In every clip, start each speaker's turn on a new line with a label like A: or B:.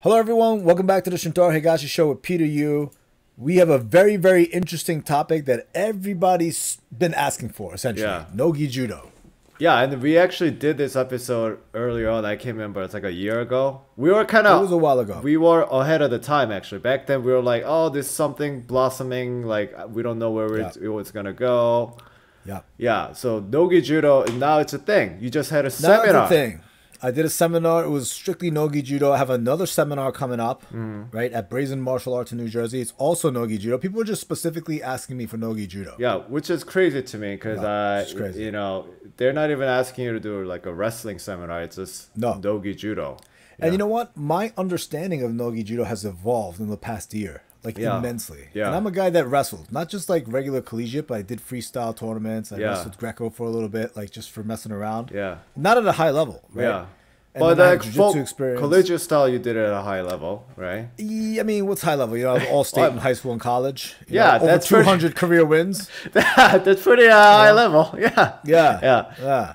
A: Hello everyone, welcome back to the Shintaro Higashi show with Peter Yu. We have a very, very interesting topic that everybody's been asking for, essentially.
B: Yeah.
A: No-Gi Judo.
B: Yeah, and we actually did this episode earlier on. I can't remember. It's like a year ago. We were kind of...
A: It was a while ago.
B: We were ahead of the time, actually. Back then, we were like, oh, there's something blossoming. Like, we don't know where it's going to go.
A: Yeah.
B: Yeah, so No-Gi Judo, and now it's a thing. You just had a
A: Now
B: seminar.
A: it's a thing. I did a seminar. It was strictly No-Gi Judo. I have another seminar coming up, right, at Brazen Martial Arts in New Jersey. It's also No-Gi Judo. People are just specifically asking me for No-Gi Judo.
B: Yeah, which is crazy to me because,
A: crazy.
B: you know, they're not even asking you to do like a wrestling seminar. It's just No-Gi Judo. Yeah.
A: And you know what? My understanding of No-Gi Judo has evolved in the past year, like immensely.
B: Yeah.
A: And I'm a guy that wrestled, not just like regular collegiate, but I did freestyle tournaments. I wrestled Greco for a little bit, like just for messing around.
B: Yeah.
A: Not at a high level, right?
B: Yeah.
A: And
B: But
A: then I
B: like
A: had jiu-jitsu experience.
B: collegiate style, you did it at a high level, right?
A: I mean, what's high level? You know, I was all state in high school and college. You
B: Yeah,
A: know, over 200 career wins.
B: That's pretty high level. Yeah.
A: Yeah.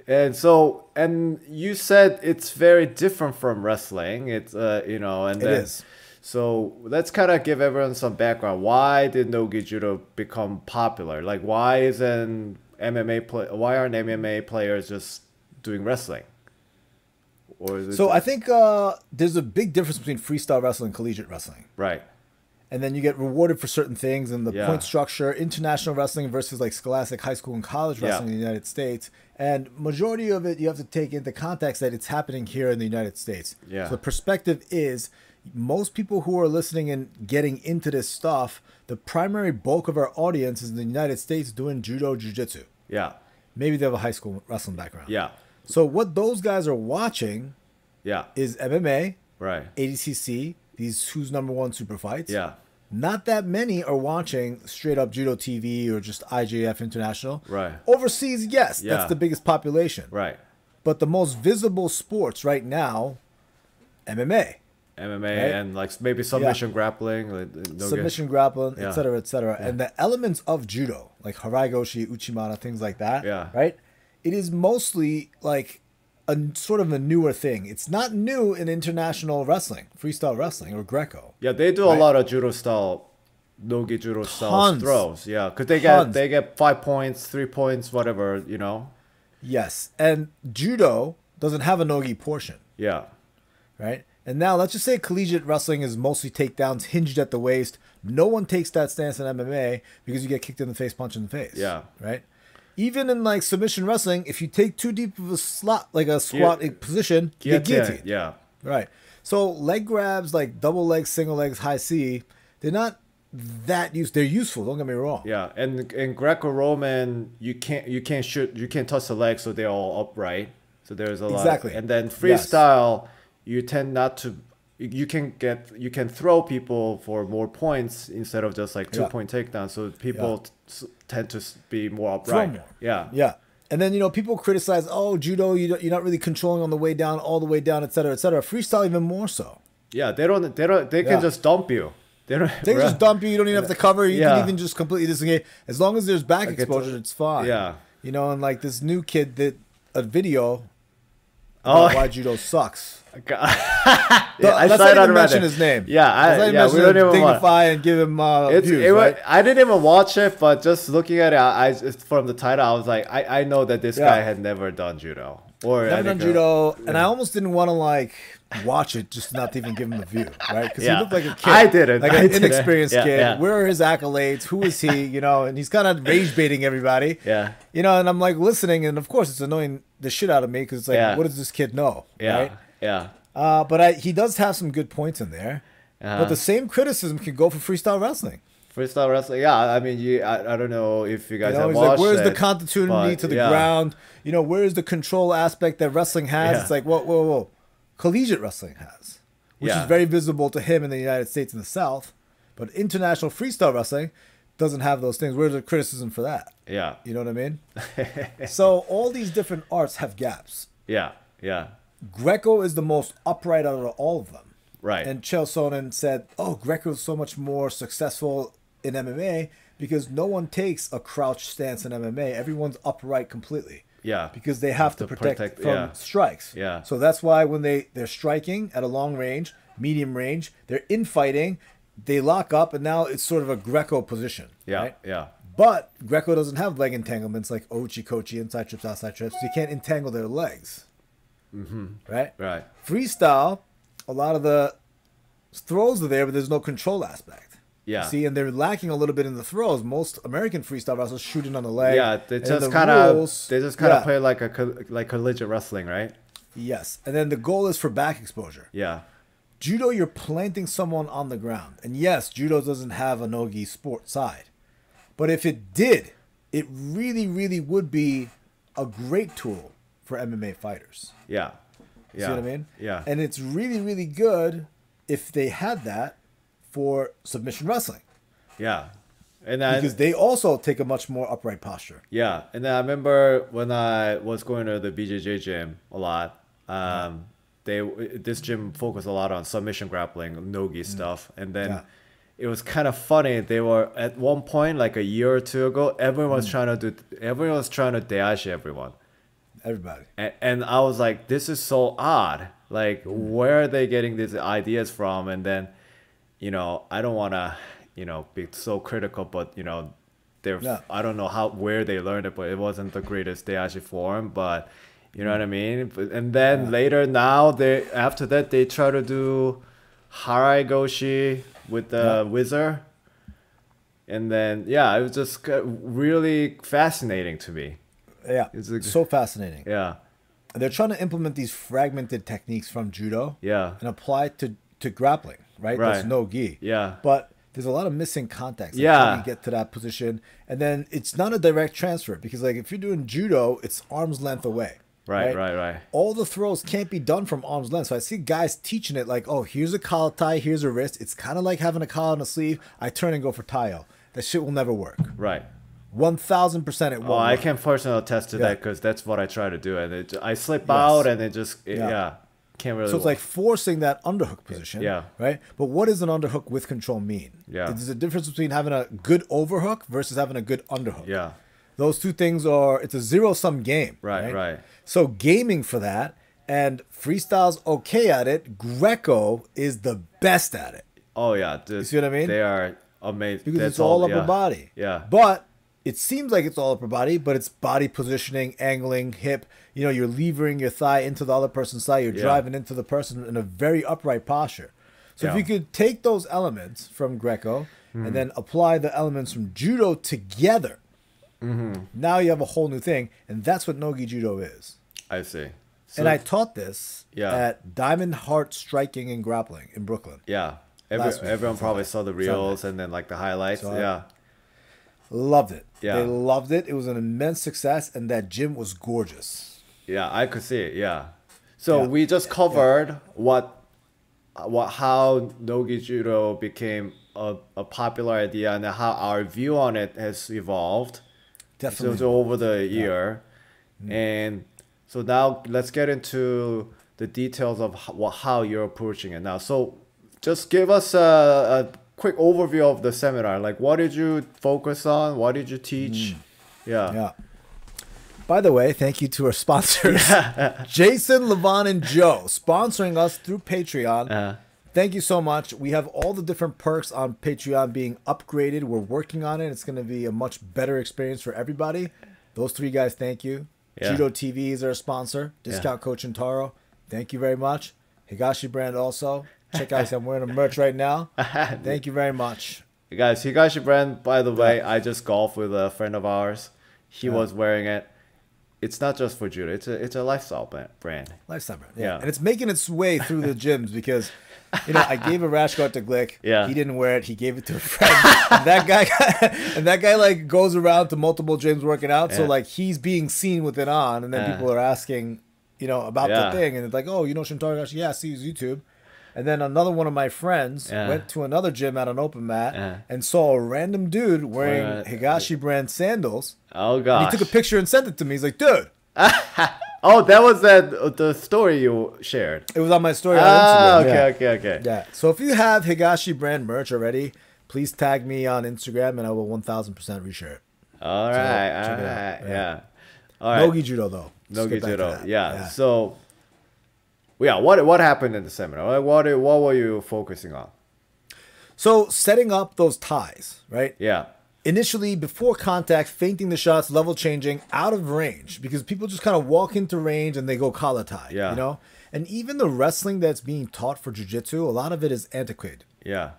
B: And you said it's very different from wrestling. It's you know, and then,
A: It is.
B: So let's kind of give everyone some background. Why did No-Gi Judo become popular? Like, why isn't why aren't MMA players just doing wrestling? Or is it
A: So I think there's a big difference between freestyle wrestling and collegiate wrestling.
B: right?
A: And then you get rewarded for certain things, and the
B: Yeah.
A: point structure, international wrestling versus like scholastic high school and college wrestling in the United States. And majority of it, you have to take into context that it's happening here in the United States.
B: Yeah.
A: So the perspective is most people who are listening and getting into this stuff, the primary bulk of our audience is in the United States doing judo, jiu-jitsu.
B: Yeah.
A: Maybe they have a high school wrestling background.
B: Yeah.
A: So what those guys are watching
B: Yeah.
A: is MMA,
B: Right.
A: ADCC, these who's number one super fights.
B: Yeah.
A: Not that many are watching straight up Judo TV or just IJF International.
B: Right.
A: Overseas, yes,
B: Yeah.
A: that's the biggest population.
B: Right.
A: But the most visible sports right now, MMA.
B: MMA
A: Right?
B: and like maybe submission grappling, like,
A: Submission grappling,
B: Yeah.
A: etc., etc. And the elements of judo, like haraigoshi, uchimata, things like that,
B: Yeah.
A: right? It is mostly like a sort of a newer thing. It's not new in international wrestling, freestyle wrestling, or Greco.
B: Yeah, they do a lot of judo style, No-Gi Judo style
A: Tons.
B: throws. Yeah, because
A: Tons.
B: they get 5 points, 3 points, whatever, you know.
A: Yes, and judo doesn't have a no-gi portion,
B: Yeah.
A: right? And now let's just say collegiate wrestling is mostly takedowns, hinged at the waist. No one takes that stance in MMA because you get kicked in the face, punched in the face.
B: Yeah.
A: Right? Even in like submission wrestling, if you take too deep of a slot, like a squat position, you get guillotined.
B: Yeah.
A: Right. So leg grabs, like double legs, single legs, high C, they're not that used. They're useful. Don't get me wrong.
B: Yeah, and in Greco-Roman, you can't shoot, you can't touch the legs, so they're all upright. So there's a lot.
A: Exactly.
B: And then freestyle, you tend not to. You can throw people for more points instead of just like 2-point takedown. So people tend to be more upright.
A: Throw more.
B: Yeah.
A: Yeah. And then, you know, people criticize, oh, judo, you're not really controlling on the way down, all the way down, et cetera, et cetera. Freestyle even more so.
B: Yeah, they can just dump you. They don't.
A: They can just dump you. You don't even have to cover. You
B: Yeah.
A: can even just completely disengage. As long as there's back exposure, it's fine.
B: Yeah.
A: You know, and like this new kid did a video about why judo sucks.
B: Let's
A: not even mention his name.
B: Yeah, we don't even
A: dignify and give him views, right?
B: I didn't even watch it, but just looking at it, from the title, I was like, I know that this guy had never done judo or
A: never done judo, and I almost didn't want to like watch it just not to even give him a view, right? Because he looked like a kid.
B: I didn't.
A: Like an inexperienced kid.
B: Yeah.
A: Where are his accolades? Who is he? You know, and he's kind of rage baiting everybody.
B: Yeah.
A: You know, and I'm like listening, and of course it's annoying the shit out of me because it's like, what does this kid know?
B: Yeah.
A: Right?
B: Yeah.
A: But he does have some good points in there. But the same criticism can go for freestyle wrestling.
B: Freestyle wrestling, yeah. I mean, I don't know if you guys have
A: he's
B: watched
A: like, where's
B: it,
A: the continuity to the ground? You know, where's the control aspect that wrestling has?
B: Yeah.
A: It's like, whoa. Collegiate wrestling has, which is very visible to him in the United States and the South. But international freestyle wrestling doesn't have those things. Where's the criticism for that?
B: Yeah.
A: You know what I mean? So all these different arts have gaps.
B: Yeah. Yeah.
A: Greco is the most upright out of all of them.
B: Right.
A: And Chael Sonnen said, oh, Greco is so much more successful in MMA because no one takes a crouch stance in MMA. Everyone's upright completely.
B: Yeah.
A: Because they have to protect from strikes.
B: Yeah.
A: So that's why when they're striking at a long range, medium range. They're infighting. They lock up, and now it's sort of a Greco position.
B: Yeah,
A: right?
B: yeah.
A: But Greco doesn't have leg entanglements like Ochi, Kochi, inside trips, outside trips. So you can't entangle their legs. Right?
B: Right.
A: Freestyle, a lot of the throws are there, but there's no control aspect.
B: Yeah.
A: See, and they're lacking a little bit in the throws. Most American freestyle wrestlers shooting on the leg.
B: Yeah, they
A: And
B: just
A: the
B: kind of
A: rules-
B: play like collegiate wrestling, right?
A: Yes. And then the goal is for back exposure.
B: Yeah.
A: Judo, you're planting someone on the ground. And yes, judo doesn't have a no-gi sport side. But if it did, it really, really would be a great tool for MMA fighters.
B: Yeah. Yeah.
A: See what I mean?
B: Yeah.
A: And it's really, really good if they had that for submission wrestling.
B: Yeah. And then,
A: Because they also take a much more upright posture.
B: yeah. And then I remember when I was going to the BJJ gym a lot, this gym focused a lot on submission grappling, no-gi stuff. And then it was kind of funny. They were at one point, like a year or two ago, everyone was trying to dayashi everyone.
A: Everybody.
B: And I was like, this is so odd. Like, where are they getting these ideas from? And then, I don't want to, be so critical, but, I don't know where they learned it, but it wasn't the greatest dayashi form, but you know what I mean? And then later now, after that, they try to do Harai Goshi with the wizard. And then, it was just really fascinating to me.
A: Yeah,
B: It's
A: so fascinating.
B: Yeah.
A: They're trying to implement these fragmented techniques from judo and apply it to grappling, right? That's no-gi.
B: Yeah.
A: But there's a lot of missing context. Like
B: Yeah.
A: how you get to that position. And then it's not a direct transfer because, like, if you're doing judo, it's arm's length away.
B: Right.
A: All the throws can't be done from arm's length. So I see guys teaching it like, oh, here's a collar tie, here's a wrist. It's kind of like having a collar on a sleeve. I turn and go for taio. That shit will never work.
B: Right.
A: 1000% it won't.
B: I
A: work.
B: can personally attest to that because that's what I try to do. And I slip out and it just, can't really
A: So it's
B: work.
A: like forcing that underhook position.
B: Yeah.
A: Right? But what does an underhook with control mean?
B: Yeah.
A: There's a difference between having a good overhook versus having a good underhook.
B: Yeah.
A: Those two things it's a zero-sum game.
B: Right.
A: So gaming for that, and freestyle's okay at it. Greco is the best at it.
B: Oh, yeah.
A: You see what I mean?
B: They are amazing.
A: Because it's all upper body.
B: Yeah.
A: But it seems like it's all upper body, but it's body positioning, angling, hip. You're levering your thigh into the other person's thigh. You're driving into the person in a very upright posture. So if you could take those elements from Greco and then apply the elements from judo together, now you have a whole new thing. And that's what No-Gi Judo is.
B: I see. So,
A: And I taught this at Diamond Heart Striking and Grappling in Brooklyn.
B: yeah.
A: last week.
B: Everyone probably saw the reels and then like the highlights. Yeah.
A: Loved it.
B: Yeah.
A: They loved it. It was an immense success, and that gym was gorgeous.
B: Yeah, I could see it. Yeah. So we just covered how No-Gi Judo became a popular idea and how our view on it has evolved.
A: Definitely.
B: So over the year. And so now let's get into the details of how you're approaching it now. So just give us a quick overview of the seminar. Like, what did you focus on? What did you teach?
A: Yeah. By the way, thank you to our sponsors, Jason, Levon, and Joe, sponsoring us through Patreon. Thank you so much. We have all the different perks on Patreon being upgraded. We're working on it. It's going to be a much better experience for everybody. Those three guys, thank you. Judo TV is our sponsor. Discount Code Shintaro. Thank you very much. Higashi brand also. Check out, I'm wearing a merch right now. Thank you very much.
B: Guys, Higashi brand, by the way, I just golfed with a friend of ours. He was wearing it. It's not just for judo. It's a lifestyle brand.
A: Lifestyle brand, yeah. And it's making its way through the gyms because, I gave a rash guard to Glick.
B: Yeah.
A: He didn't wear it. He gave it to a friend. and that guy like goes around to multiple gyms working out. So like he's being seen with it on, and then people are asking, about the thing, and it's like, oh, Shintaro Higashi? Yeah, I see his YouTube. And then another one of my friends went to another gym at an open mat and saw a random dude wearing Higashi brand sandals.
B: Oh, gosh.
A: And he took a picture and sent it to me. He's like, dude.
B: Oh, that was the story you shared.
A: It was on my story on Instagram.
B: Okay.
A: Yeah. So if you have Higashi brand merch already, please tag me on Instagram and I will 1000% reshare it.
B: All right.
A: check it out.
B: Yeah. All right.
A: No-Gi Judo, though.
B: No-Gi Judo. Yeah. So Yeah, what happened in the seminar? Like, what were you focusing on?
A: So setting up those ties, right?
B: Yeah.
A: Initially, before contact, feinting the shots, level changing, out of range. Because people just kind of walk into range and they go collar tie,
B: Yeah.
A: you know? And even the wrestling that's being taught for jiu-jitsu, a lot of it is antiquated.
B: Yeah.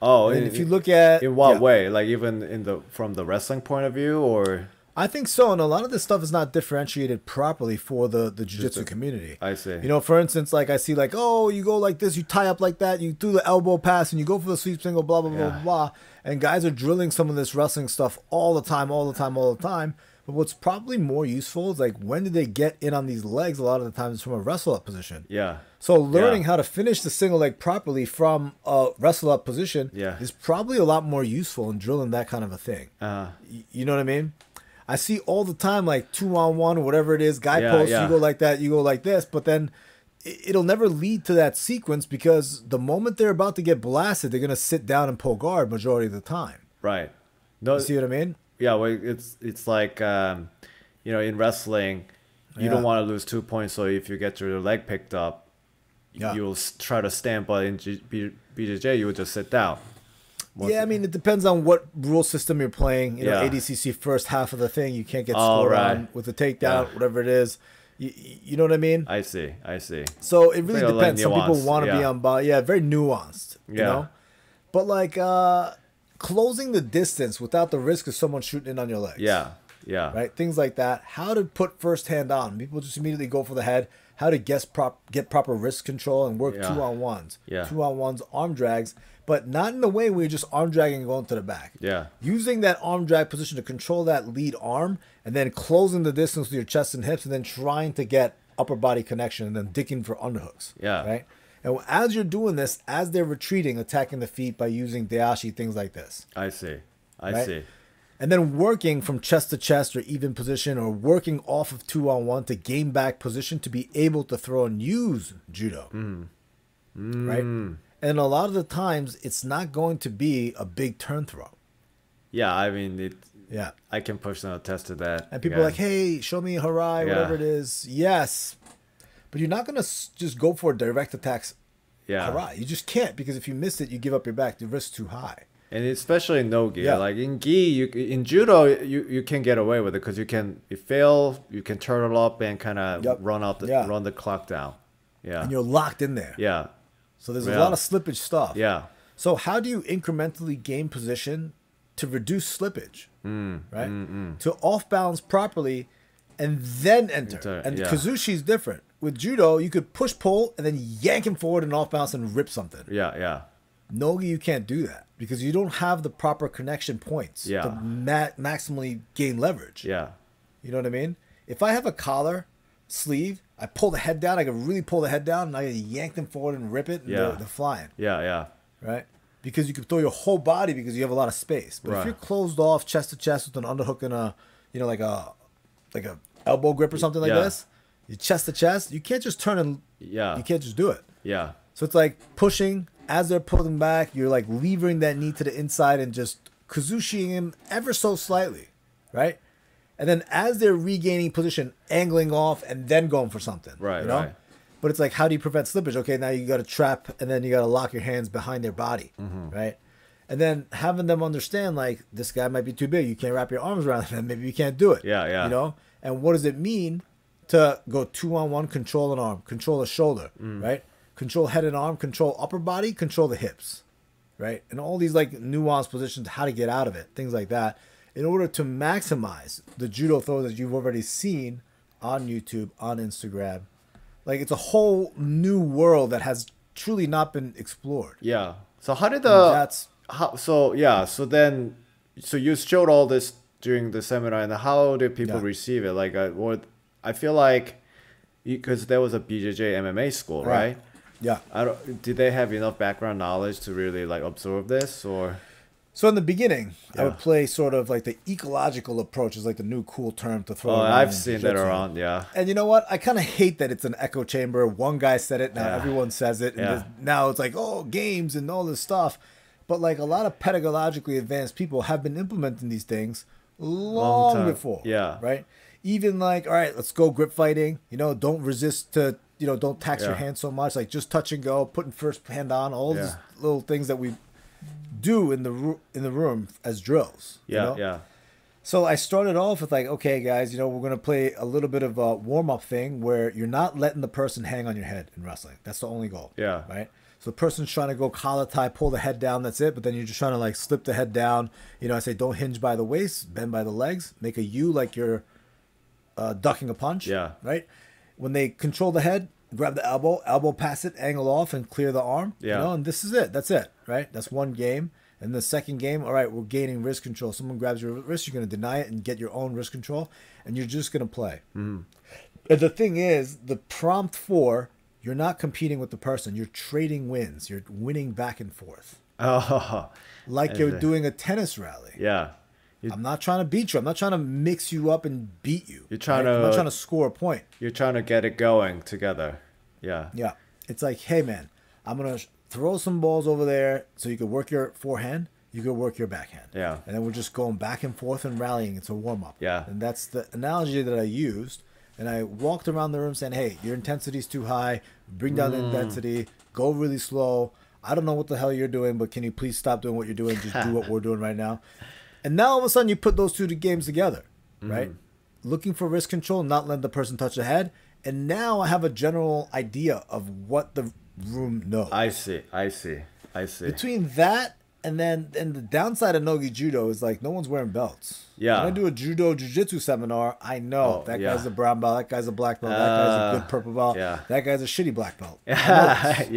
B: Oh,
A: And if you look at...
B: In what way? Like even from the wrestling point of view, or...
A: I think so, and a lot of this stuff is not differentiated properly for the jiu-jitsu community.
B: I see.
A: You know, for instance, like I see like, oh, you go like this, you tie up like that, you do the elbow pass, and you go for the sweep single, blah, blah, blah, blah, blah. And guys are drilling some of this wrestling stuff all the time. But what's probably more useful is like, when did they get in on these legs? A lot of the times it's from a wrestle-up position.
B: Yeah.
A: So learning how to finish the single leg properly from a wrestle-up position is probably a lot more useful in drilling that kind of a thing. You know what I mean? I see all the time, like 2-on-1 or whatever it is, guy posts, you go like that, you go like this, but then it'll never lead to that sequence because the moment they're about to get blasted, they're going to sit down and pull guard majority of the time.
B: Right. No,
A: you see what I mean?
B: Yeah, well, it's like, you know, in wrestling, you don't want to lose 2 points, so if you get your leg picked up, you'll try to stand, but in BJJ, you would just sit down.
A: Yeah, I mean, it depends on what rule system you're playing. You know, ADCC first half of the thing, you can't get scored on with a takedown, whatever it is. You know what I mean?
B: I see.
A: So it really depends. Some people want to be on ball. Yeah, very nuanced. You know? But like closing the distance without the risk of someone shooting in on your legs.
B: Yeah.
A: Right? Things like that. How to put first hand on. People just immediately go for the head. How to get proper wrist control and work 2-on-1s. 2-on-1s, arm drags. But not in the way where you're just arm dragging and going to the back. Yeah. Using that arm drag position to control that lead arm and then closing the distance with your chest and hips and then trying to get upper body connection and then digging for underhooks. Yeah. Right? And as you're doing this, as they're retreating, attacking the feet by using dayashi, things like this.
B: I see. I see.
A: And then working from chest to chest or even position or working off of 2-on-1 to gain back position to be able to throw and use judo. Right? And a lot of the times, it's not going to be a big turn throw.
B: Yeah, I mean, I can personally attest to that.
A: And people are like, hey, show me harai, whatever it is. Yes. But you're not going to just go for direct attacks harai. You just can't, because if you miss it, you give up your back. The risk's too high.
B: And especially in no-gi. Like in gi, in judo, you can get away with it because you fail, you can turn it up and kind of run the clock down. Yeah.
A: And you're locked in there. Yeah. So there's a lot of slippage stuff. Yeah. So how do you incrementally gain position to reduce slippage, right? To off balance properly and then enter. And Kazushi is different. With judo, you could push pull and then yank him forward and off balance and rip something. Yeah. No-gi, you can't do that because you don't have the proper connection points to maximally gain leverage. Yeah. You know what I mean? If I have a collar, sleeve, I pull the head down, I can really pull the head down and I can yank them forward and rip it and they're flying. Yeah. Right? Because you can throw your whole body because you have a lot of space. But if you're closed off chest to chest with an underhook and a, you know, like a elbow grip or something like this, you chest to chest, you can't just turn and you can't just do it. Yeah. So it's like pushing as they're pulling back, you're like levering that knee to the inside and just kazushiing him ever so slightly, right? And then as they're regaining position, angling off and then going for something. Right, you know? Right. But it's like, how do you prevent slippage? Okay, now you got to trap and then you got to lock your hands behind their body, right? And then having them understand, like, this guy might be too big. You can't wrap your arms around him. Maybe you can't do it. Yeah. You know? And what does it mean to go 2-on-1, control an arm, control a shoulder, right? Control head and arm, control upper body, control the hips, right? And all these, like, nuanced positions, how to get out of it, things like that, in order to maximize the judo throws that you've already seen on YouTube, on Instagram. Like, it's a whole new world that has truly not been explored. Yeah.
B: So how did so you showed all this during the seminar, and how did people receive it? Like, I feel like, because there was a BJJ MMA school, right? Yeah. Did they have enough background knowledge to really, like, absorb this, or?
A: So in the beginning, I would play sort of like the ecological approach is like the new cool term to throw around.
B: I've seen that around, yeah.
A: And you know what? I kind of hate that it's an echo chamber. One guy said it, now everyone says it. And now it's like, oh, games and all this stuff. But like a lot of pedagogically advanced people have been implementing these things long before. Yeah. Right? Even like, all right, let's go grip fighting. You know, don't resist to you know, don't tax your hand so much. Like just touch and go, putting first hand on, all these little things that we do in the room as drills.
B: Yeah,
A: you know? So I started off with like, okay, guys, you know, we're gonna play a little bit of a warm up thing where you're not letting the person hang on your head in wrestling. That's the only goal.
B: Yeah.
A: Right. So the person's trying to go collar tie, pull the head down. That's it. But then you're just trying to like slip the head down. You know, I say don't hinge by the waist, bend by the legs, make a U like you're ducking a punch.
B: Yeah.
A: Right. When they control the head, grab the elbow pass it, angle off, and clear the arm.
B: Yeah.
A: You know, and this is it. That's it. Right. That's one game. And the second game, all right, we're gaining wrist control. Someone grabs your wrist, you're going to deny it and get your own wrist control, and you're just going to play. And the thing is, the prompt 4, you're not competing with the person. You're trading wins. You're winning back and forth.
B: Oh,
A: like you're doing a tennis rally.
B: Yeah.
A: I'm not trying to beat you. I'm not trying to mix you up and beat you.
B: You're trying
A: I'm not trying to score a point.
B: You're trying to get it going together. Yeah.
A: Yeah. It's like, hey, man, I'm going to throw some balls over there so you can work your forehand, you can work your backhand.
B: Yeah.
A: And then we're just going back and forth and rallying. It's a warm-up.
B: Yeah.
A: And that's the analogy that I used. And I walked around the room saying, hey, your intensity's too high. Bring down the intensity. Go really slow. I don't know what the hell you're doing, but can you please stop doing what you're doing? Just do what we're doing right now. And now all of a sudden you put those two games together, right? Looking for wrist control, not letting the person touch the head. And now I have a general idea of what the room knows.
B: I see.
A: Between that and the downside of No-Gi Judo is like no one's wearing belts.
B: Yeah.
A: When I do a judo jiu-jitsu seminar, I know that guy's a brown belt, that guy's a black belt, that guy's a good purple belt, that guy's a shitty black belt. Right?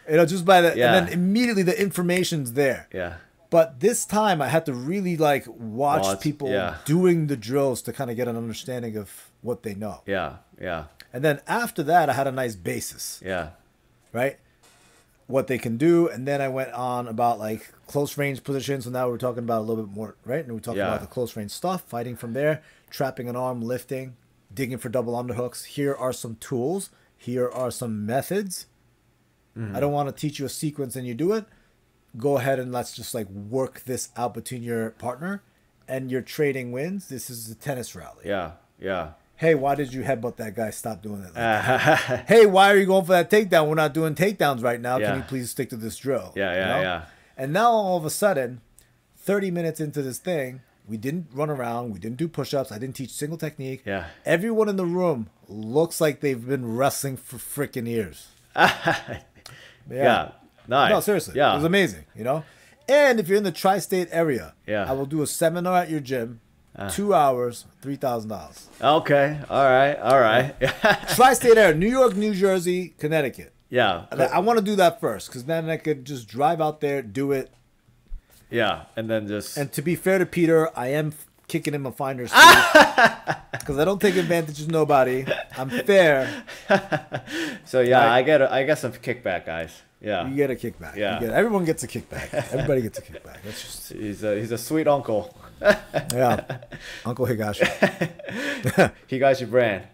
A: You know, just by the and then immediately the information's there.
B: Yeah.
A: But this time I had to really like watch people doing the drills to kind of get an understanding of what they know.
B: Yeah.
A: And then after that I had a nice basis.
B: Yeah.
A: Right? What they can do, and then I went on about like close range positions. So now we're talking about a little bit more, right? And we're talking about the close range stuff, fighting from there, trapping an arm, lifting, digging for double underhooks. Here are some tools. Here are some methods. I don't want to teach you a sequence and you do it. Go ahead and let's just like work this out between your partner, and you're trading wins. This is a tennis rally.
B: Yeah.
A: Hey, why did you headbutt that guy? Stop doing it. Like hey, why are you going for that takedown? We're not doing takedowns right now. Can you please stick to this drill?
B: Yeah.
A: And now all of a sudden, 30 minutes into this thing, we didn't run around. We didn't do push-ups. I didn't teach single technique.
B: Yeah.
A: Everyone in the room looks like they've been wrestling for freaking years.
B: Yeah. Nice.
A: No, seriously.
B: Yeah.
A: It was amazing, you know? And if you're in the tri-state area,
B: I
A: will do a seminar at your gym. 2 hours, $3,000.
B: Okay. All right.
A: Tri-state area, New York, New Jersey, Connecticut.
B: Yeah.
A: I want to do that first because then I could just drive out there, do it.
B: Yeah, and then just...
A: And to be fair to Peter, I am kicking him a finder's fee because I don't take advantage of nobody. I'm fair.
B: So yeah, I get some kickback, guys. Yeah.
A: You get a kickback.
B: Yeah.
A: Everyone gets a kickback. Everybody gets a kickback. That's just...
B: He's a sweet uncle.
A: Yeah. Uncle Higashi.
B: Higashi brand.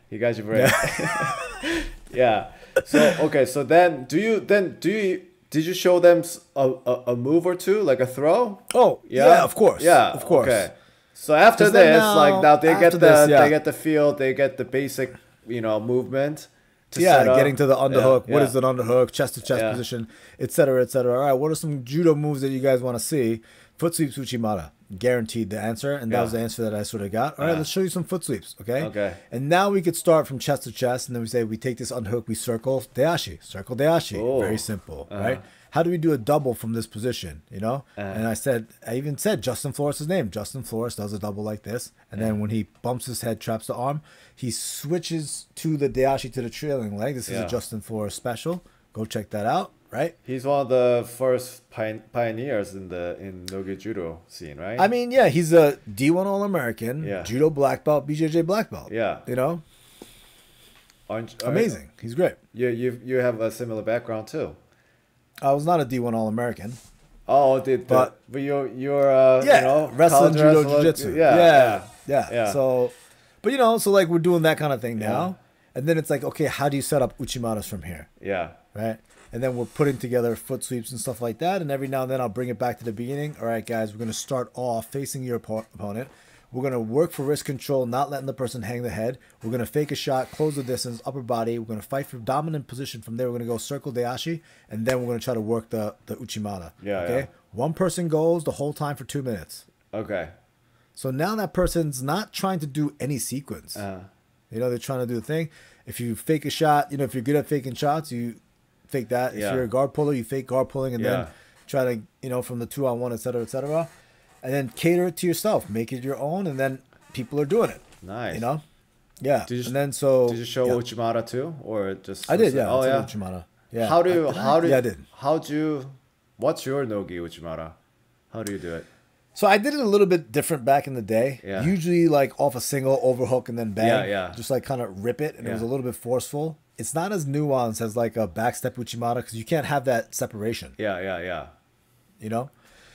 B: Yeah. So okay, so then did you show them a move or two, like a throw?
A: Oh, yeah, of course.
B: Yeah,
A: of course.
B: Okay. So after this, now they get the feel, they get the basic, movement.
A: Getting to the underhook. What is an underhook? Chest to chest position, etc., etc. All right, what are some judo moves that you guys want to see? Foot sweeps Uchimata. Guaranteed the answer, and that was the answer that I sort of got. All right, let's show you some foot sweeps, okay?
B: Okay.
A: And now we could start from chest to chest, and then we take this underhook, we circle Dayashi. Circle Dayashi.
B: Oh.
A: Very simple, right? How do we do a double from this position, And I even said Justin Flores' name. Justin Flores does a double like this, and then when he bumps his head, traps the arm, he switches to the Dayashi to the trailing leg. This is a Justin Flores special. Go check that out. Right?
B: He's one of the first pioneers in No-Gi Judo scene, right?
A: I mean, yeah, he's a D1 All-American, Judo black belt, BJJ black belt.
B: Yeah.
A: Amazing. He's great.
B: You have a similar background too.
A: I was not a D1 All-American.
B: Oh, but you're
A: wrestling, judo, jiu-jitsu.
B: Yeah.
A: So, but so like we're doing that kind of thing now, and then it's like, okay, how do you set up Uchimatas from here?
B: Yeah.
A: Right. And then we're putting together foot sweeps and stuff like that. And every now and then I'll bring it back to the beginning. All right, guys, we're going to start off facing your opponent. We're going to work for wrist control, not letting the person hang the head. We're going to fake a shot, close the distance, upper body. We're going to fight for dominant position. From there, we're going to go circle Dayashi, and then we're going to try to work the Uchimata.
B: Yeah,
A: okay?
B: yeah.
A: One person goes the whole time for 2 minutes.
B: Okay.
A: So now that person's not trying to do any sequence. You know, they're trying to do the thing. If you fake a shot, you know, if you're good at faking shots, you fake that. If you're a guard puller, you fake guard pulling, and then try to, you know, from the 2-on-1, et cetera, et cetera. And then cater it to yourself. Make it your own, and then people are doing it.
B: Nice.
A: You know? Yeah.
B: Did you,
A: and then so...
B: Did you show Uchimata too? Or just...
A: I did, yeah.
B: Oh, yeah.
A: Uchimata. Yeah.
B: Yeah,
A: I did.
B: What's your no-gi Uchimata? How do you do it?
A: So I did it a little bit different back in the day.
B: Yeah.
A: Usually like off a single overhook and then bang.
B: Yeah.
A: Just like kind of rip it, and it was a little bit forceful. It's not as nuanced as like a backstep Uchimata because you can't have that separation.
B: Yeah.
A: You know?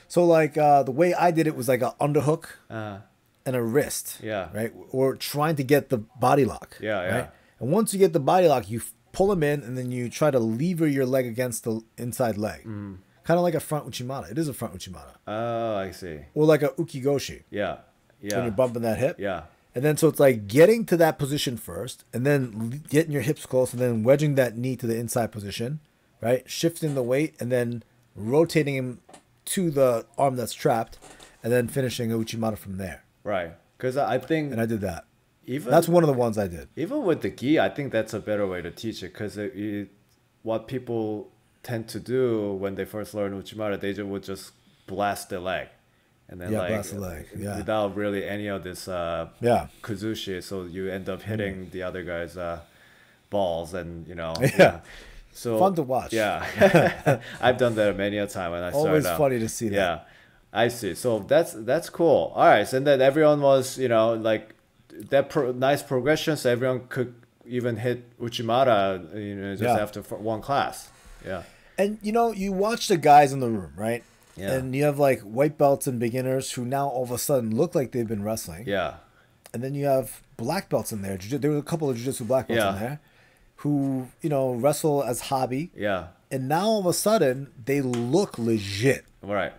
A: So like the way I did it was like an underhook and a wrist.
B: Yeah.
A: Right? Or trying to get the body lock.
B: Yeah.
A: Right? And once you get the body lock, you pull them in, and then you try to lever your leg against the inside leg. Kind of like a front Uchimata. It is a front Uchimata.
B: Oh, I see.
A: Or like a Ukigoshi.
B: Yeah.
A: When you're bumping that hip.
B: Yeah.
A: And then so it's like getting to that position first, and then getting your hips close, and then wedging that knee to the inside position, right? Shifting the weight, and then rotating him to the arm that's trapped, and then finishing a Uchimata from there.
B: Right. Because I think...
A: And I did that.
B: Even
A: that's one of the ones I did.
B: Even with the gi, I think that's a better way to teach it. Because what people tend to do when they first learn Uchimata, they would just blast the leg. And then
A: blast the leg.
B: Without really any of this kuzushi. So you end up hitting the other guy's balls, and, you know... So
A: fun to watch.
B: Yeah, I've done that many a time when I started.
A: Always funny to see that.
B: Yeah, I see. So that's cool. All right, so and then everyone was, you know, like that nice progression. So everyone could even hit Uchimata, you know, just after one class. Yeah.
A: And you know, you watch the guys in the room, right?
B: Yeah.
A: And you have like white belts and beginners who now all of a sudden look like they've been wrestling.
B: Yeah.
A: And then you have black belts in there. There were a couple of jiu-jitsu black belts in there, who, you know, wrestle as hobby.
B: Yeah.
A: And now all of a sudden they look legit.
B: Right.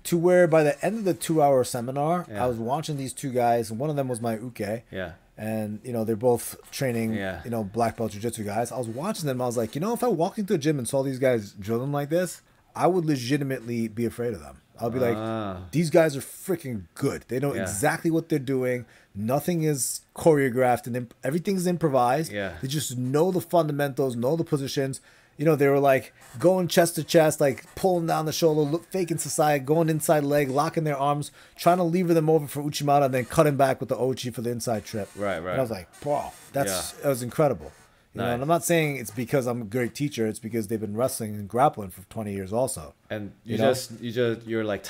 A: To where by the end of the 2-hour seminar, I was watching these two guys, and one of them was my uke.
B: Yeah.
A: And, you know, they're both training, you know, black belt jiu-jitsu guys. I was watching them. I was like, you know, if I walked into a gym and saw these guys drilling like this, I would legitimately be afraid of them. I'll be like, these guys are freaking good. They know exactly what they're doing. Nothing is choreographed, and everything's improvised.
B: Yeah.
A: They just know the fundamentals, know the positions. You know, they were like going chest to chest, like pulling down the shoulder, faking Sasai, going inside leg, locking their arms, trying to lever them over for Uchimata, and then cutting back with the Ochi for the inside trip.
B: Right.
A: And I was like, bro, that was incredible. You know, and I'm not saying it's because I'm a great teacher. It's because they've been wrestling and grappling for 20 years also.
B: And you're like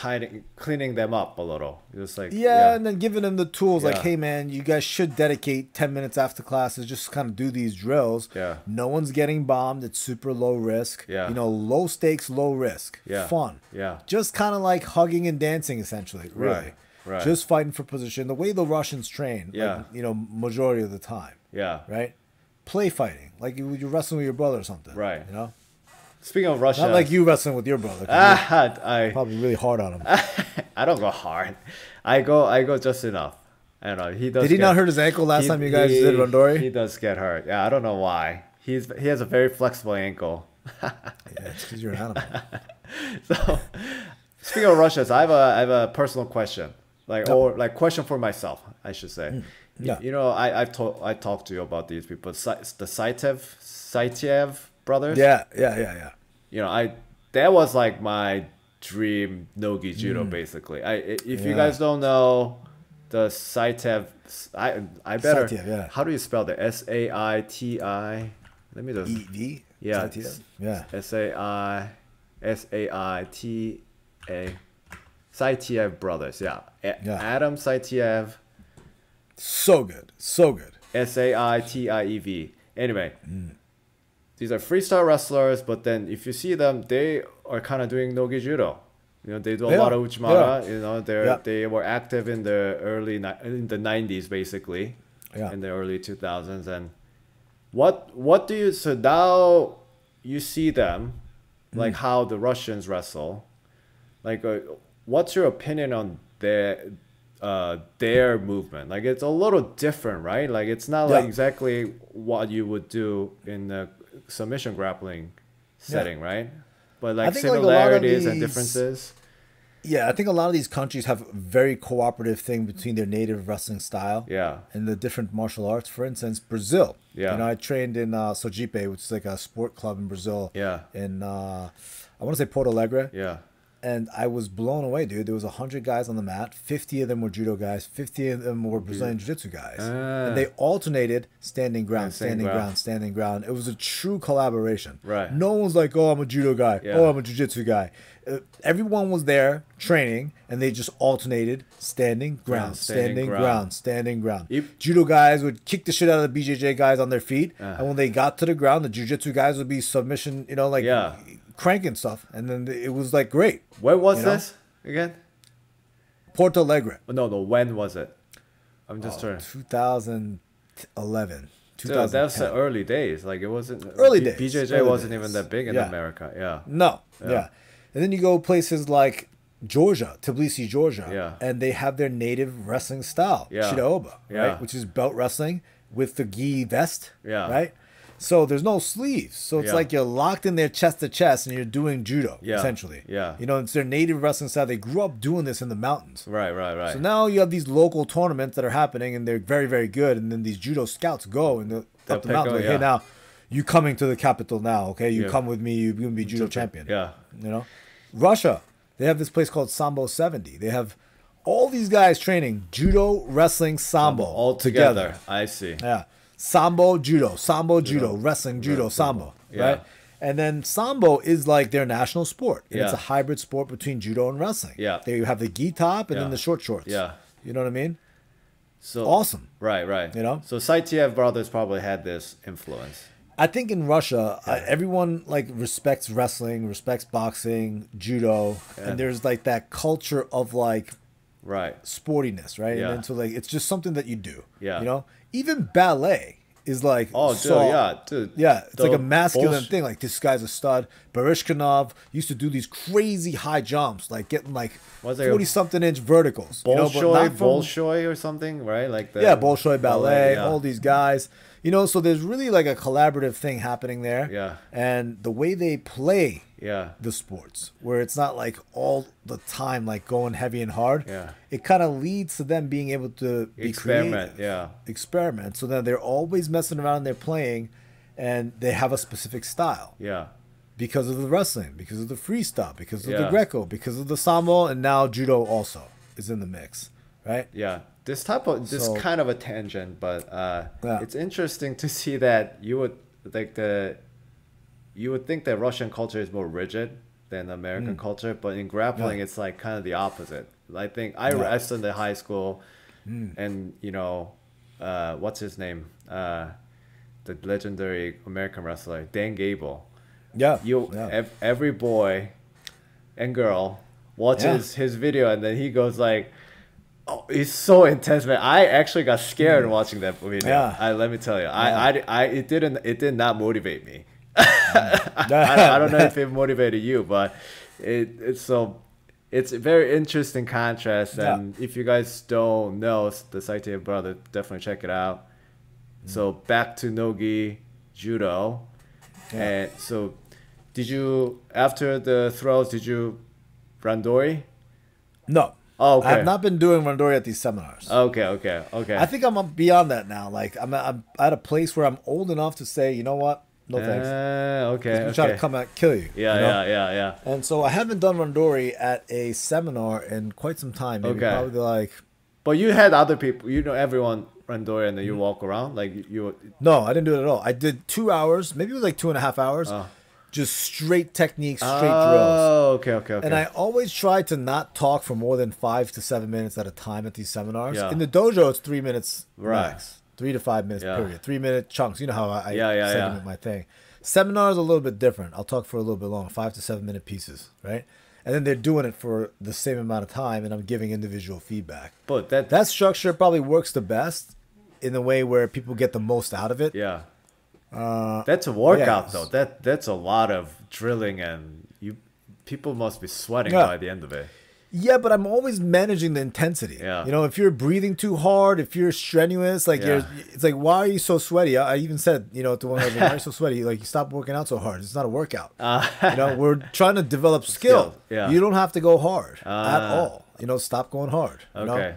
B: cleaning them up a little. Just like
A: and then giving them the tools. Like, hey man, you guys should dedicate 10 minutes after classes, just kind of do these drills.
B: Yeah.
A: No one's getting bombed. It's super low risk.
B: Yeah.
A: You know, low stakes, low risk.
B: Yeah.
A: Fun.
B: Yeah.
A: Just kind of like hugging and dancing, essentially. Really.
B: Right.
A: Just fighting for position. The way the Russians train.
B: Yeah.
A: Like, you know, majority of the time.
B: Yeah.
A: Right. Play fighting, like you're wrestling with your brother or something.
B: Right.
A: You know.
B: Speaking of Russia,
A: not like you wrestling with your brother.
B: I
A: probably really hard on him.
B: I don't go hard. I go just enough. I don't know. He does.
A: Did he not hurt his ankle last time you guys did Rondori?
B: He does get hurt. Yeah, I don't know why. He has a very flexible ankle.
A: Yeah, it's because you're an animal.
B: So, speaking of Russia, I have a personal question, or question for myself, I should say.
A: Yeah.
B: You know, I talked to you about these people, the Saitiev brothers.
A: Yeah.
B: You know, that was like my dream no-gi judo, basically. If you guys don't know the Saitiev, I better.
A: Saitiev,
B: how do you spell that? Saiti? Let me just.
A: EV.
B: Yeah.
A: Saitiev. Yeah.
B: Saita. Saitiev brothers. Yeah. Adam Saitiev.
A: So good.
B: Saitiev. Anyway, these are freestyle wrestlers, but then if you see them, they are kind of doing no-gi judo. You know, they do a lot of Uchimata. You know, they were active in the in the 90s, basically, in the early 2000s. And what do you? So now you see them, like how the Russians wrestle. Like, what's your opinion on their movement. Like it's a little different, right? Like it's not like exactly what you would do in a submission grappling setting, right? But like similarities and differences.
A: Yeah, I think a lot of these countries have a very cooperative thing between their native wrestling style and the different martial arts. For instance, Brazil. Yeah. You know, I trained in Sojipe, which is like a sport club in Brazil. Yeah. In, I want to say Porto Alegre. Yeah. And I was blown away, dude. There was 100 guys on the mat. 50 of them were judo guys. 50 of them were Brazilian jiu-jitsu guys. And they alternated standing ground, standing ground, standing ground. It was a true collaboration. Right. No one was like, oh, I'm a judo guy. Yeah. Oh, I'm a jiu-jitsu guy. Everyone was there training, and they just alternated standing ground, standing ground, standing ground. Judo guys would kick the shit out of the BJJ guys on their feet. And when they got to the ground, the jiu-jitsu guys would be submission, you know, like... Yeah. Cranking stuff, and then it was like great.
B: Where was this again?
A: Porto Alegre.
B: No, when was it? I'm just trying.
A: 2011.
B: So that was the early days. Like it wasn't
A: early days.
B: BJJ wasn't even that big in America. Yeah.
A: No. Yeah. And then you go places like Georgia, Tbilisi, Georgia, and they have their native wrestling style, Shida-Oba, right? Which is belt wrestling with the gi vest, right? So there's no sleeves. So it's like you're locked in there chest to chest and you're doing judo, essentially. Yeah. You know, it's their native wrestling style. They grew up doing this in the mountains. Right. So now you have these local tournaments that are happening and they're very, very good. And then these judo scouts go and up the mountain. Like, hey, now, you coming to the capital now, okay? You come with me. You're going to be judo champion. Yeah. You know? Russia, they have this place called Sambo 70. They have all these guys training judo, wrestling, sambo all together.
B: I see.
A: Yeah. Sambo, judo, wrestling, judo, sambo, right? And then sambo is like their national sport. And it's a hybrid sport between judo and wrestling. Yeah. They have the gi top and then the short shorts. Yeah. You know what I mean?
B: So
A: awesome.
B: Right.
A: You know?
B: So Saitiev brothers probably had this influence.
A: I think in Russia, everyone like respects wrestling, respects boxing, judo, and there's like that culture of like sportiness, right? And then so like it's just something that you do. Yeah. You know? Even ballet is like it's like a masculine thing. Like this guy's a stud. Barishkinov used to do these crazy high jumps, like getting like 40-something inch verticals.
B: Bolshoi or something, right? Like
A: Bolshoi ballet, all these guys. You know, so there's really like a collaborative thing happening there. Yeah. And the way they play the sports, where it's not like all the time like going heavy and hard. Yeah. It kind of leads to them being able to be creative. Experiment. So then they're always messing around and they're playing, and they have a specific style. Yeah. Because of the wrestling, because of the freestyle, because of the Greco, because of the sambo, and now judo also is in the mix, right?
B: Yeah. This kind of a tangent, but it's interesting to see that you would think that Russian culture is more rigid than American culture, but in grappling it's like kind of the opposite. I think I wrestled in high school, and you know, what's his name, the legendary American wrestler Dan Gable. Yeah, every boy and girl watches his video, and then he goes like, oh, he's so intense, man. I actually got scared watching that video. Yeah. Let me tell you, it did not motivate me. I don't know if it motivated you, but it's a very interesting contrast. And if you guys don't know the Saitiev brother, definitely check it out. So back to No-Gi Judo, and so did you after the throws? Did you randori?
A: No. Oh, okay. I have not been doing randori at these seminars.
B: Okay.
A: I think I'm beyond that now. Like I'm at a place where I'm old enough to say, you know what? No thanks.
B: Okay.
A: We try to come out and kill you.
B: Yeah.
A: And so I haven't done randori at a seminar in quite some time. Maybe probably like.
B: But you had other people. You know, everyone randori, and then you walk around like you.
A: No, I didn't do it at all. I did 2 hours. Maybe it was like 2.5 hours. Just straight techniques, straight drills.
B: Oh, okay.
A: And I always try to not talk for more than 5 to 7 minutes at a time at these seminars. In the dojo, it's 3 minutes max. 3 to 5 minutes, period. 3-minute chunks. You know how I segment my thing. Seminars are a little bit different. I'll talk for a little bit longer, 5 to 7 minute pieces, right? And then they're doing it for the same amount of time, and I'm giving individual feedback.
B: But
A: that structure probably works the best in the way where people get the most out of it.
B: Yeah. That's a workout though. That's a lot of drilling, and people must be sweating by the end of it.
A: Yeah, but I'm always managing the intensity.
B: Yeah.
A: You know, if you're breathing too hard, if you're strenuous, like it's like, why are you so sweaty? I even said, you know, to one of them, why are you so sweaty? Like, you stop working out so hard. It's not a workout. You know, we're trying to develop skill.
B: Yeah.
A: You don't have to go hard at all. You know, stop going hard. You know?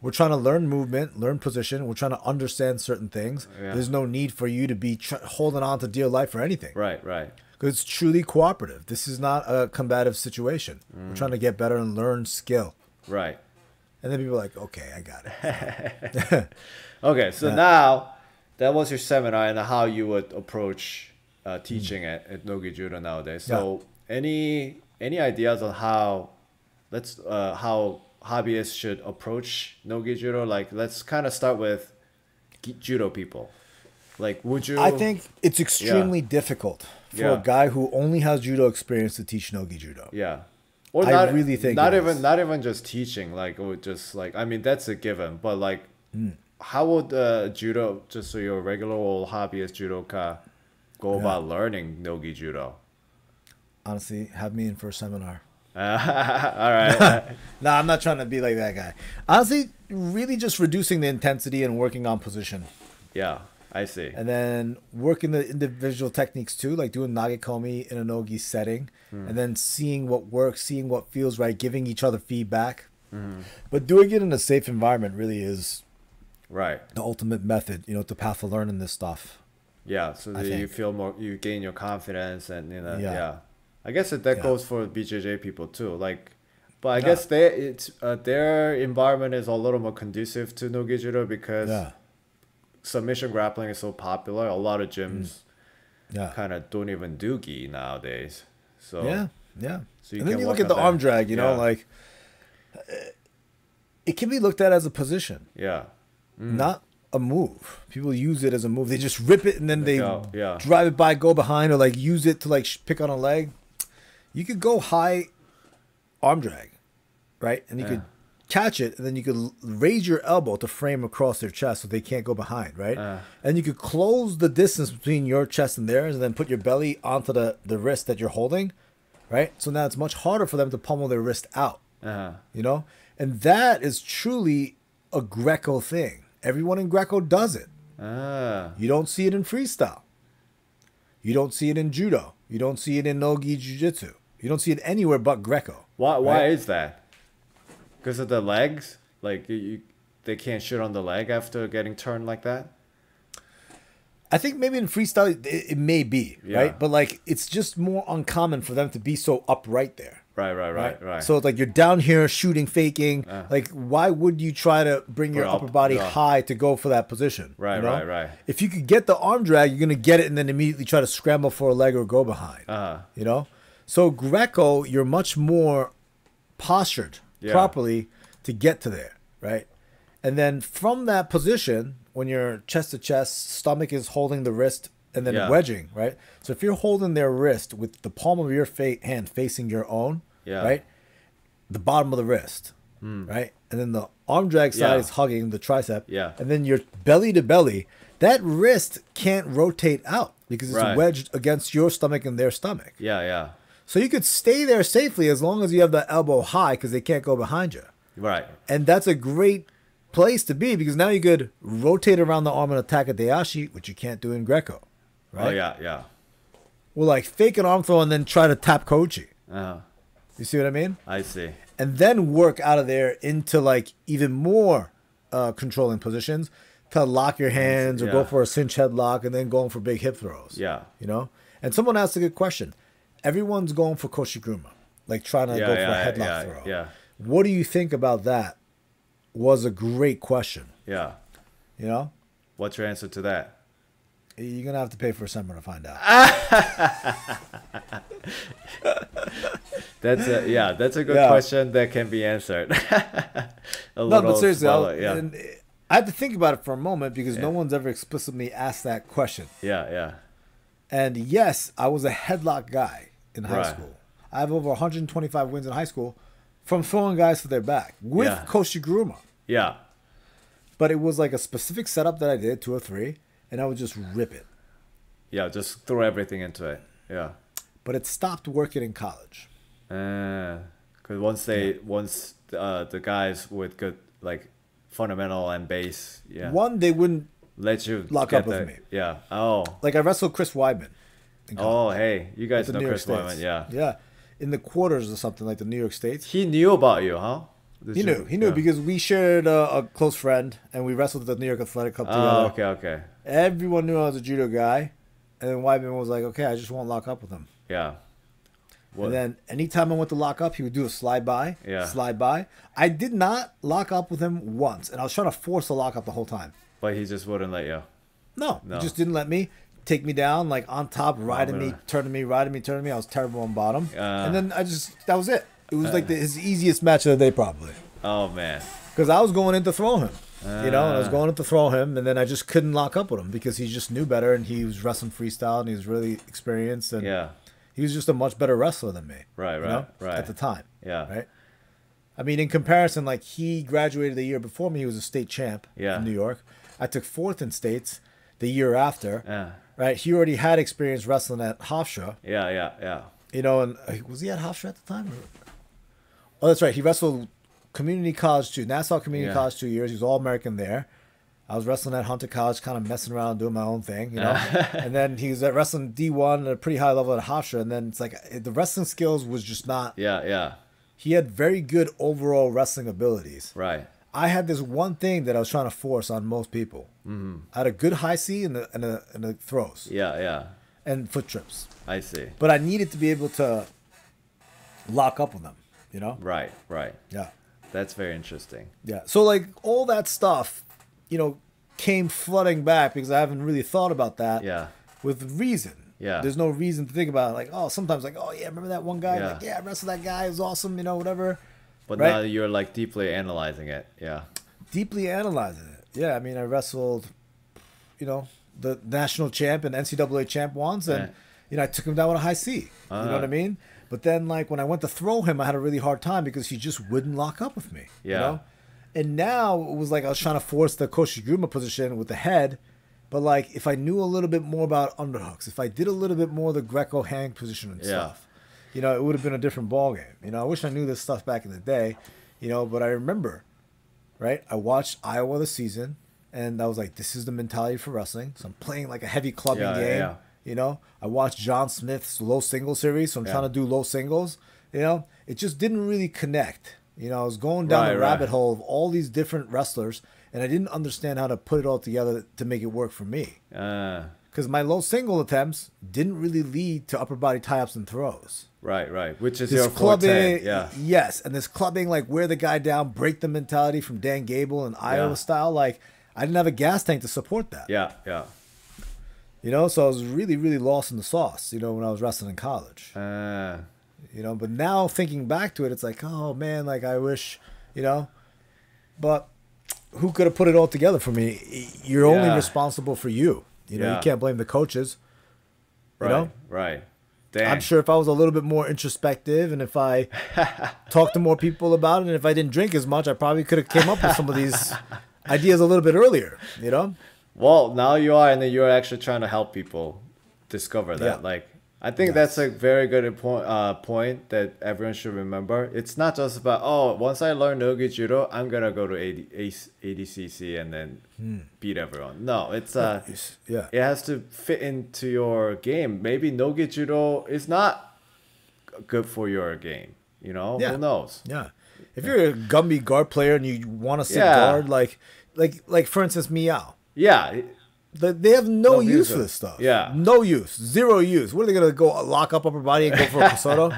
A: We're trying to learn movement, learn position. We're trying to understand certain things.
B: Yeah.
A: There's no need for you to be holding on to dear life or anything.
B: Right, right.
A: Because it's truly cooperative. This is not a combative situation. We're trying to get better and learn skill.
B: Right.
A: And then people are like, okay, I got it.
B: Okay, so now that was your seminar and how you would approach teaching at No-Gi Judo nowadays. So any ideas on how how hobbyists should approach No-Gi Judo? Like, let's kind of start with judo people. Like, would you?
A: I think it's extremely difficult for a guy who only has judo experience to teach No-Gi Judo.
B: Yeah. Or
A: I really think
B: not even just teaching, like, or just like, I mean, that's a given, but like, how would judo, just so you're a regular old hobbyist judoka, go about learning No-Gi Judo?
A: Honestly, have me in for a seminar.
B: All right.
A: No, I'm not trying to be like that guy. Honestly, really just reducing the intensity and working on position.
B: Yeah, I see.
A: And then working the individual techniques too, like doing nagekomi in a no-gi setting, and then seeing what works, seeing what feels right, giving each other feedback. But doing it in a safe environment really is the ultimate method, you know, the path of learning this stuff.
B: Yeah, so that you feel more, you gain your confidence, and you know, I guess that goes for BJJ people too. Like, but I guess their environment is a little more conducive to No-Gi Judo because submission grappling is so popular. A lot of gyms kind of don't even do gi nowadays. So So
A: and then you look at the arm drag. You know, like it can be looked at as a position. Not a move. People use it as a move. They just rip it and then they drive it by, go behind, or like use it to like pick on a leg. You could go high arm drag, right? And you could catch it, and then you could raise your elbow to frame across their chest so they can't go behind, right? And you could close the distance between your chest and theirs, and then put your belly onto the wrist that you're holding, right? So now it's much harder for them to pummel their wrist out, you know? And that is truly a Greco thing. Everyone in Greco does it. You don't see it in freestyle. You don't see it in judo. You don't see it in no-gi jiu-jitsu. You don't see it anywhere but Greco.
B: Why is that? Because of the legs? Like, they can't shoot on the leg after getting turned like that?
A: I think maybe in freestyle it may be, right? But like, it's just more uncommon for them to be so upright there. Right. So it's like you're down here shooting, faking. Like, why would you try to bring your upper body high to go for that position?
B: Right.
A: If you could get the arm drag, you're gonna get it and then immediately try to scramble for a leg or go behind. You know. So Greco, you're much more postured properly to get to there, right? And then from that position, when you're chest to chest, stomach is holding the wrist and then wedging, right? So if you're holding their wrist with the palm of your hand facing your own, right? The bottom of the wrist, right? And then the arm drag side is hugging the tricep. And then you're belly to belly. That wrist can't rotate out because it's wedged against your stomach and their stomach. So you could stay there safely as long as you have the elbow high because they can't go behind you. And that's a great place to be because now you could rotate around the arm and attack a Dayashi, which you can't do in Greco. Right? Well, like fake an arm throw and then try to tap Kochi. You see what I mean?
B: I see.
A: And then work out of there into like even more controlling positions to lock your hands or go for a cinch headlock and then going for big hip throws. You know? And someone asked a good question. Everyone's going for Koshiguruma, like trying to go for a headlock throw. What do you think about that? Was a great question. You know?
B: What's your answer to that?
A: You're going to have to pay for a seminar to find out.
B: That's a good question that can be answered.
A: No, but seriously, I had to think about it for a moment because no one's ever explicitly asked that question. And yes, I was a headlock guy in high school. I have over 125 wins in high school from throwing guys to their back with Koshiguruma. But it was like a specific setup that I did, 2 or 3, and I would just rip it.
B: Just throw everything into it.
A: But it stopped working in college.
B: Because once the guys with good like fundamental and base,
A: one, they wouldn't
B: let you
A: lock up with me.
B: Yeah. Oh.
A: Like I wrestled Chris Weidman.
B: Oh, hey, you guys know Chris Weidman, yeah.
A: Yeah, in the quarters or something like the New York States.
B: He knew about you, huh?
A: He knew because we shared a close friend and we wrestled at the New York Athletic Club together.
B: Oh, okay.
A: Everyone knew I was a judo guy, and then Weidman was like, "Okay, I just won't lock up with him."
B: Yeah.
A: And then anytime I went to lock up, he would do a slide by.
B: Yeah.
A: Slide by. I did not lock up with him once, and I was trying to force a lock up the whole time.
B: But he just wouldn't let you.
A: No, he just didn't let me. Take me down, like on top, riding me, turning me, riding me, turning me. I was terrible on bottom. And then that was it. It was like his easiest match of the day, probably.
B: Oh, man.
A: Because I was going in to throw him. And I was going in to throw him, and then I just couldn't lock up with him because he just knew better, and he was wrestling freestyle, and he was really experienced, and he was just a much better wrestler than me.
B: Right.
A: At the time.
B: Yeah.
A: Right? I mean, in comparison, like, he graduated the year before me. He was a state champ in New York. I took 4th in states the year after.
B: Yeah.
A: Right, he already had experience wrestling at Hofstra.
B: Yeah.
A: You know, and was he at Hofstra at the time? Oh, that's right. He wrestled community college too, Nassau Community College 2 years. He was All-American there. I was wrestling at Hunter College, kind of messing around, doing my own thing, you know. And then he was at wrestling D1 at a pretty high level at Hofstra. And then it's like the wrestling skills was just not.
B: Yeah.
A: He had very good overall wrestling abilities.
B: Right.
A: I had this one thing that I was trying to force on most people. Mm-hmm. I had a good high C and the throws.
B: Yeah.
A: And foot trips.
B: I see.
A: But I needed to be able to lock up with them, you know?
B: Right.
A: Yeah.
B: That's very interesting.
A: Yeah. So, like, all that stuff, you know, came flooding back because I haven't really thought about that.
B: Yeah.
A: With reason.
B: Yeah.
A: There's no reason to think about it. Like, oh, sometimes, like, oh, yeah, remember that one guy?
B: Yeah.
A: Like, yeah, I wrestled that guy. It was awesome, you know, whatever.
B: But now you're, like, deeply analyzing it. Yeah.
A: Deeply analyzing it. Yeah. I mean, I wrestled, you know, the national champ and NCAA champ once, and, you know, I took him down with a high C. You know what I mean? But then, like, when I went to throw him, I had a really hard time because he just wouldn't lock up with me.
B: Yeah.
A: You know? And now it was like I was trying to force the Koshiguma position with the head. But, like, if I knew a little bit more about underhooks, if I did a little bit more of the Greco hang position and stuff, you know, it would have been a different ballgame. You know, I wish I knew this stuff back in the day, you know, but I remember, right? I watched Iowa this season, and I was like, this is the mentality for wrestling. So I'm playing like a heavy clubbing game. Yeah. You know, I watched John Smith's low single series, so I'm trying to do low singles. You know, it just didn't really connect. You know, I was going down the rabbit hole of all these different wrestlers, and I didn't understand how to put it all together to make it work for me. Because my low single attempts didn't really lead to upper body tie-ups and throws.
B: Right. Which is
A: this
B: your
A: clubbing,
B: forte. Yeah.
A: Yes, and this clubbing, like, wear the guy down, break the mentality from Dan Gable and Iowa style, like, I didn't have a gas tank to support that.
B: Yeah.
A: You know, so I was really, really lost in the sauce, you know, when I was wrestling in college. You know, but now thinking back to it, it's like, oh, man, like, I wish, you know. But who could have put it all together for me? You're only responsible for you. You know, you can't blame the coaches. You know?
B: Right. Damn.
A: I'm sure if I was a little bit more introspective and if I talked to more people about it and if I didn't drink as much, I probably could have came up with some of these ideas a little bit earlier, you know?
B: Well, now you are, and then you're actually trying to help people discover that. Yeah. Like, I think that's a very good point that everyone should remember. It's not just about, oh, once I learn No-Gi Judo, I'm going to go to ADCC and then beat everyone. No, it's it has to fit into your game. Maybe No-Gi Judo is not good for your game. You know, who knows?
A: Yeah. If you're a Gumby guard player and you want to sit guard, like for instance, Meow.
B: Yeah.
A: They have no use for this stuff.
B: Yeah.
A: No use. Zero use. What are they going to go lock up upper body and go for a Kosoto?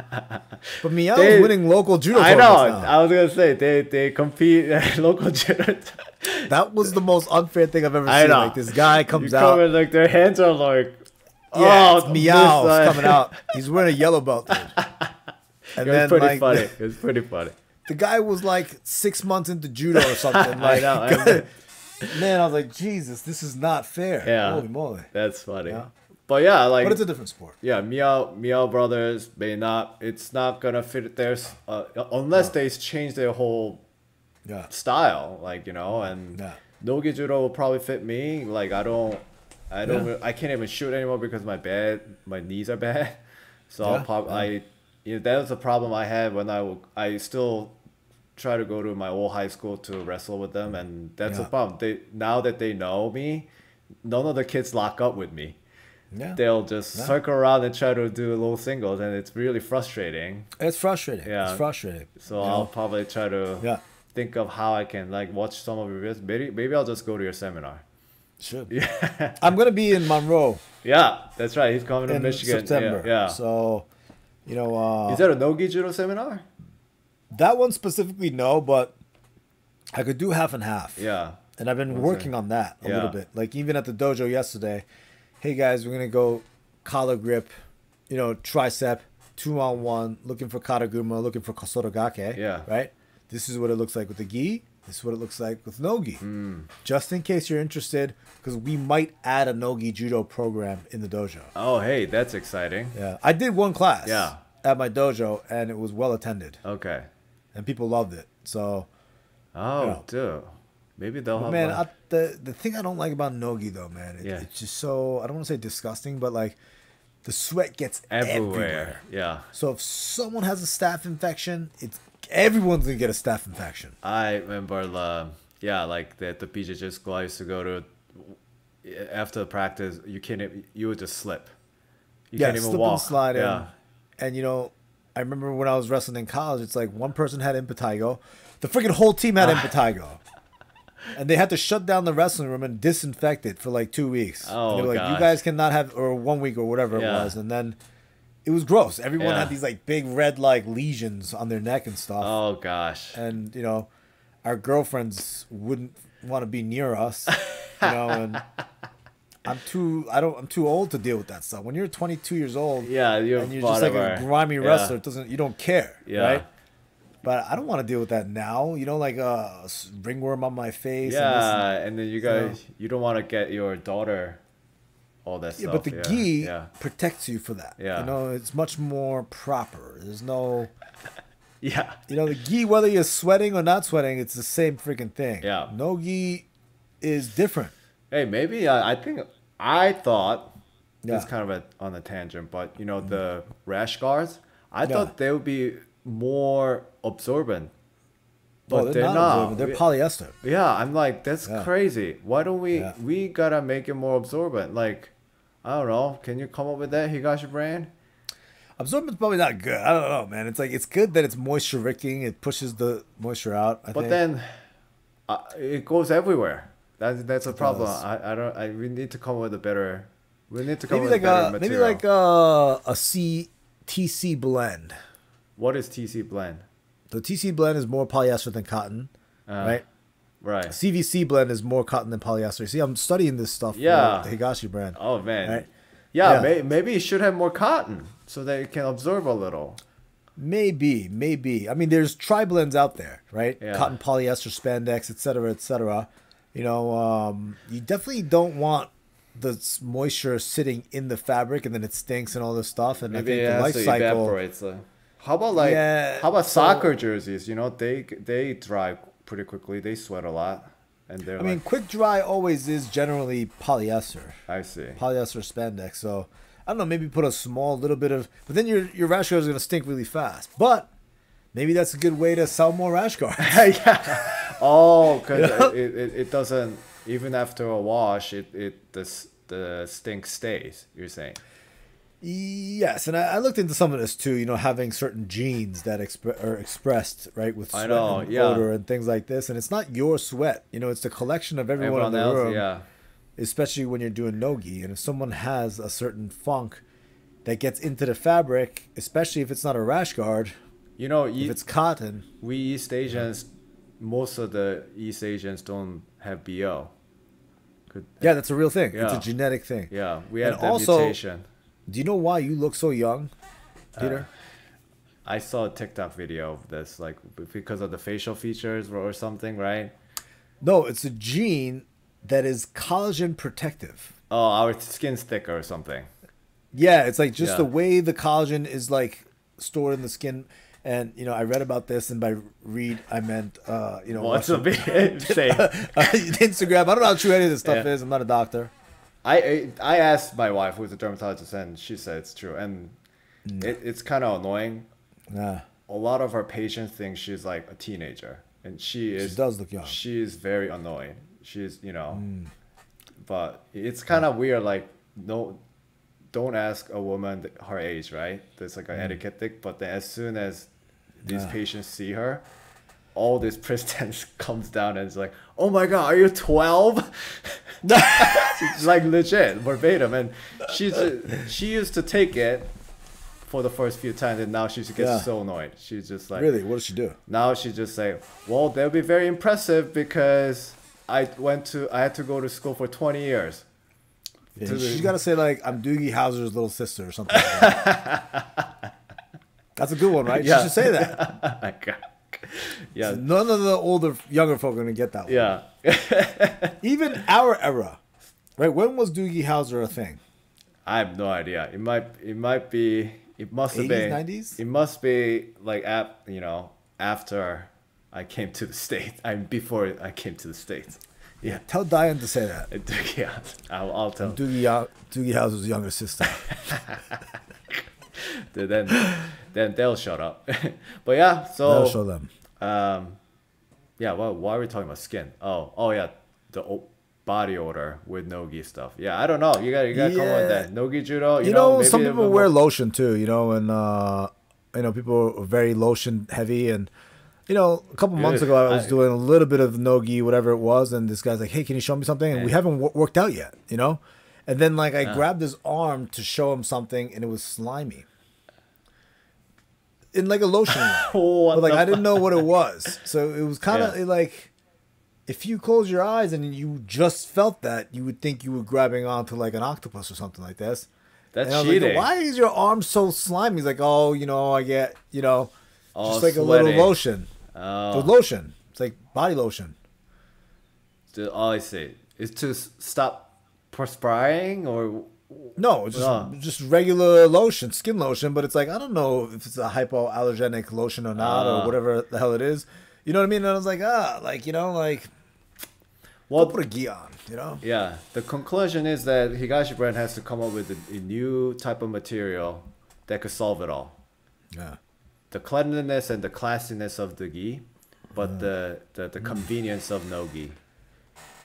A: But Meow is winning local judo tournaments now.
B: I was going to say, they compete at local judo.
A: That was the most unfair thing I've ever seen. Like, this guy comes out.
B: Like, their hands are like,
A: it's Meow coming out. He's wearing a yellow belt, dude. And
B: it was pretty funny. It was pretty funny.
A: The guy was like 6 months into judo or something. Like,
B: I know.
A: Man, I was like, Jesus, this is not fair.
B: Yeah.
A: Holy moly.
B: That's funny. Yeah. But yeah, like.
A: But it's a different sport.
B: Yeah, Meow Brothers may not. It's not gonna fit theirs unless they change their whole style, like, you know. And No-Gi Judo will probably fit me. Like, I can't even shoot anymore because my knees are bad. So I'll probably that was a problem I had when I still try to go to my old high school to wrestle with them, and that's a problem. Now that they know me, none of the kids lock up with me. Yeah. They'll just circle around and try to do little singles, and it's really frustrating.
A: It's frustrating. Yeah. It's frustrating.
B: So I'll probably try to think of how I can like watch some of your videos. Maybe I'll just go to your seminar.
A: Sure. Yeah. I'm gonna be in Monroe.
B: Yeah, that's right. He's coming to Michigan.
A: September.
B: Yeah.
A: So, you know,
B: is that a No-Gi Judo seminar?
A: That one specifically, no, but I could do half and half.
B: Yeah.
A: And I've been working on that a little bit. Like even at the dojo yesterday, hey guys, we're gonna go collar grip, you know, tricep, 2-on-1, looking for kataguma, looking for kosorogake.
B: Yeah.
A: Right? This is what it looks like with the gi. This is what it looks like with no-gi. Just in case you're interested, because we might add a no-gi judo program in the dojo.
B: Oh, hey, that's exciting.
A: Yeah. I did one class at my dojo, and it was well attended.
B: Okay.
A: And people loved it. So,
B: dude. Maybe they'll have
A: man, the thing I don't like about no-gi, though, man, it's just so, I don't want to say disgusting, but like the sweat gets everywhere.
B: Yeah.
A: So if someone has a staph infection, everyone's going to get a staph infection.
B: I remember, like the PJJ school I used to go to, after practice, you would just slip. You can't even walk.
A: And slide in. And, you know, I remember when I was wrestling in college, it's like one person had impetigo. The freaking whole team had impetigo. And they had to shut down the wrestling room and disinfect it for like 2 weeks.
B: Oh,
A: and they were like, you guys cannot have, or 1 week or whatever it was. And then it was gross. Everyone had these like big red like lesions on their neck and stuff.
B: Oh, gosh.
A: And, you know, our girlfriends wouldn't want to be near us, you know, and I'm too old to deal with that stuff. When you're 22 years old, and you're just like a grimy wrestler, you don't care, right? But I don't want to deal with that now. You know, like a ringworm on my face.
B: And then you guys, you don't want to get your daughter all that stuff.
A: Yeah, but the gi protects you for that.
B: Yeah.
A: You know, it's much more proper. There's no...
B: Yeah.
A: You know, the gi, whether you're sweating or not sweating, it's the same freaking thing.
B: Yeah.
A: No gi is different.
B: Hey, maybe I thought, it's kind of on a tangent, but, you know, the rash guards, I thought they would be more absorbent. But they're not.
A: They're polyester.
B: Yeah, I'm like, that's crazy. Why don't we gotta make it more absorbent? Like, I don't know. Can you come up with that, Higashi brand?
A: Absorbent's probably not good. I don't know, man. It's like, it's good that it's moisture wicking. It pushes the moisture out. I think.
B: Then it goes everywhere. That's a problem. We need to come up with a better. We need to come up with a better material.
A: Maybe like a TC blend.
B: What is TC blend?
A: The TC blend is more polyester than cotton, right?
B: Right.
A: CVC blend is more cotton than polyester. See, I'm studying this stuff for the Higashi brand.
B: Oh, man.
A: Right?
B: Yeah. Maybe it should have more cotton so that it can absorb a little.
A: Maybe. I mean, there's tri-blends out there, right?
B: Yeah.
A: Cotton, polyester, spandex, etc., etc. You know, you definitely don't want the moisture sitting in the fabric and then it stinks and all this stuff. And
B: maybe
A: I think the life cycle
B: evaporates. How about soccer jerseys? You know, they dry pretty quickly. They sweat a lot, and they're.
A: I mean, quick dry always is generally polyester.
B: I see.
A: Polyester spandex. So I don't know. Maybe put a small little bit of, but then your rash guard is gonna stink really fast. But maybe that's a good way to sell more rash guards.
B: Yeah. Oh, because it doesn't, even after a wash, the stink stays. You're saying.
A: Yes, and I looked into some of this too. You know, having certain genes that are expressed right with sweat and odor and things like this, and it's not your sweat. You know, it's the collection of everyone in the room.
B: Yeah.
A: Especially when you're doing no-gi, and if someone has a certain funk that gets into the fabric, especially if it's not a rash guard,
B: you know,
A: if it's cotton.
B: We East Asians, most of the East Asians don't have BO.
A: Yeah, that's a real thing. Yeah. It's a genetic thing.
B: Yeah, we have the mutation.
A: Do you know why you look so young, Peter?
B: I saw a TikTok video of this, like because of the facial features or something, right?
A: No, it's a gene that is collagen protective.
B: Oh, our skin's thicker or something.
A: Yeah, it's like just the way the collagen is like stored in the skin. And, you know, I read about this, and by read, I meant, you know.
B: What's a big say?
A: Instagram. I don't know how true any of this stuff is. I'm not a doctor.
B: I asked my wife, who's a dermatologist, and she said it's true. And it's kind of annoying.
A: Yeah.
B: A lot of our patients think she's like a teenager, and she is.
A: She does look young.
B: She is very annoying. She's, but it's kind of weird. Like, no, don't ask a woman her age, right? There's like an etiquette thing. But then as soon as these patients see her, all this pretense comes down and it's like, oh my God, are you 12? It's like legit, verbatim. And she used to take it for the first few times, and now she gets so annoyed. She's just like,
A: really? What does she do?
B: Now she just say, well, they'll be very impressive because I had to go to school for 20 years.
A: Yeah, she's got to say like, I'm Doogie Howser's little sister or something like that. That's a good one, right?
B: Yeah.
A: She should say that.
B: My God. Yeah.
A: So none of the younger folk are going to get that one.
B: Yeah.
A: Even our era, right? When was Doogie Howser a thing?
B: I have no idea. It must have
A: 80s,
B: been
A: 90s?
B: It must be like after I came to the States. Before I came to the States. Yeah.
A: Tell Diane to say that.
B: Yeah. I'll tell.
A: Doogie Howser's younger sister.
B: then they'll shut up. But yeah, so
A: That'll show them.
B: Yeah. Well, why are we talking about skin? Oh yeah, the body odor with no-gi stuff. Yeah, I don't know. You got come with that no-gi judo.
A: You know,
B: maybe
A: some
B: a
A: people
B: bit
A: wear
B: more...
A: lotion too. And people are very lotion heavy. And a couple months ago, I was doing a little bit of no-gi, whatever it was, and this guy's like, "Hey, can you show me something?" And we haven't worked out yet. And then like I grabbed his arm to show him something, and it was slimy. In like a lotion. But like I didn't know what it was. So it was kind of like, if you close your eyes and you just felt that, you would think you were grabbing onto like an octopus or something like this.
B: That's
A: cheating. Like, why is your arm so slimy? He's like, I get, just like
B: sweaty.
A: a little lotion.
B: Oh.
A: The lotion. It's like body lotion.
B: I see. It's to stop perspiring or...
A: No, just regular lotion, skin lotion, but it's like, I don't know if it's a hypoallergenic lotion or not, or whatever the hell it is. You know what I mean? And I was like, well, put a gi on,
B: Yeah, the conclusion is that Higashi brand has to come up with a new type of material that could solve it all.
A: Yeah.
B: The cleanliness and the classiness of the gi, but the convenience of no gi.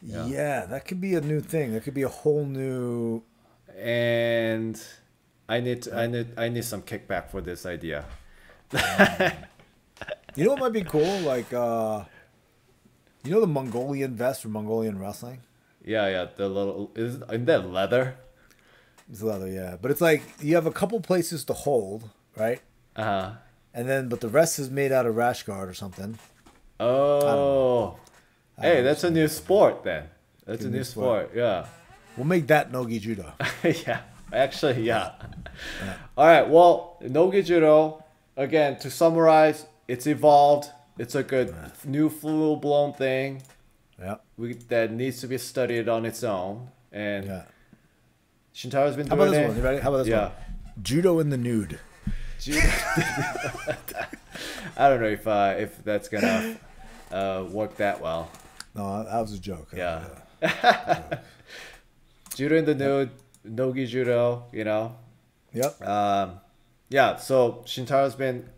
A: Yeah, that could be a new thing. That could be a whole new...
B: And I need some kickback for this idea.
A: You know what might be cool? Like, the Mongolian vest for Mongolian wrestling?
B: Yeah. Isn't that leather?
A: It's leather, yeah. But it's like, you have a couple places to hold, right?
B: Uh-huh.
A: But the rest is made out of rash guard or something.
B: Oh. Hey, that's a new sport then. That's a new sport, yeah.
A: We'll make that no-gi judo.
B: Yeah, actually, yeah. All right, well, no-gi judo, again, to summarize, it's evolved. It's like a new full-blown thing that needs to be studied on its own. And Shintaro's been doing it.
A: How about this one? You ready? How about this one? Judo in the nude.
B: Judo. I don't know if that's going to work that well.
A: No, that was a joke.
B: Yeah. Judo in the nude, no-gi judo,
A: Yep.
B: Yeah, so Shintaro's been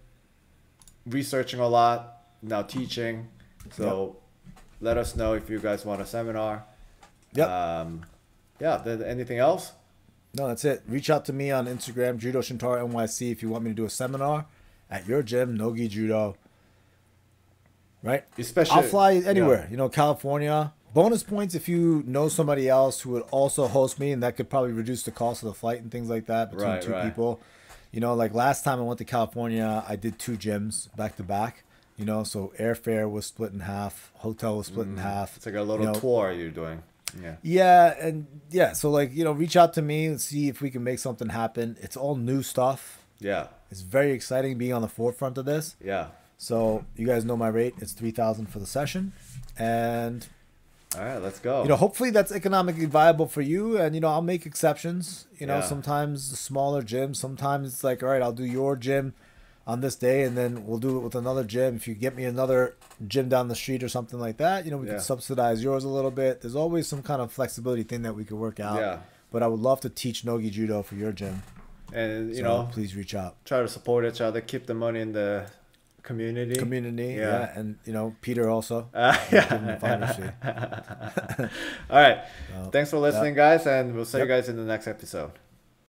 B: researching a lot, now teaching. So let us know if you guys want a seminar.
A: Yep.
B: Then anything else?
A: No, that's it. Reach out to me on Instagram, Judo Shintaro NYC, if you want me to do a seminar at your gym, no-gi judo. Right?
B: Especially,
A: I'll fly anywhere. California. Bonus points if you know somebody else who would also host me, and that could probably reduce the cost of the flight and things like that between two people. Like last time I went to California, I did 2 gyms back to back. So airfare was split in half, hotel was split in half.
B: It's like a little tour you're doing. Yeah.
A: Yeah, and so reach out to me and see if we can make something happen. It's all new stuff.
B: Yeah.
A: It's very exciting being on the forefront of this.
B: Yeah.
A: So you guys know my rate. It's $3,000 for the session, and
B: all right, let's go.
A: Hopefully that's economically viable for you, and I'll make exceptions. Sometimes the smaller gyms. Sometimes it's like, all right, I'll do your gym on this day, and then we'll do it with another gym. If you get me another gym down the street or something like that, we can subsidize yours a little bit. There's always some kind of flexibility thing that we could work out.
B: Yeah.
A: But I would love to teach no-gi judo for your gym.
B: And you know,
A: please reach out.
B: Try to support each other. Keep the money in the community.
A: Yeah. And you know, Peter also.
B: Yeah. All right. Thanks for listening, guys, and we'll see you guys in the next episode.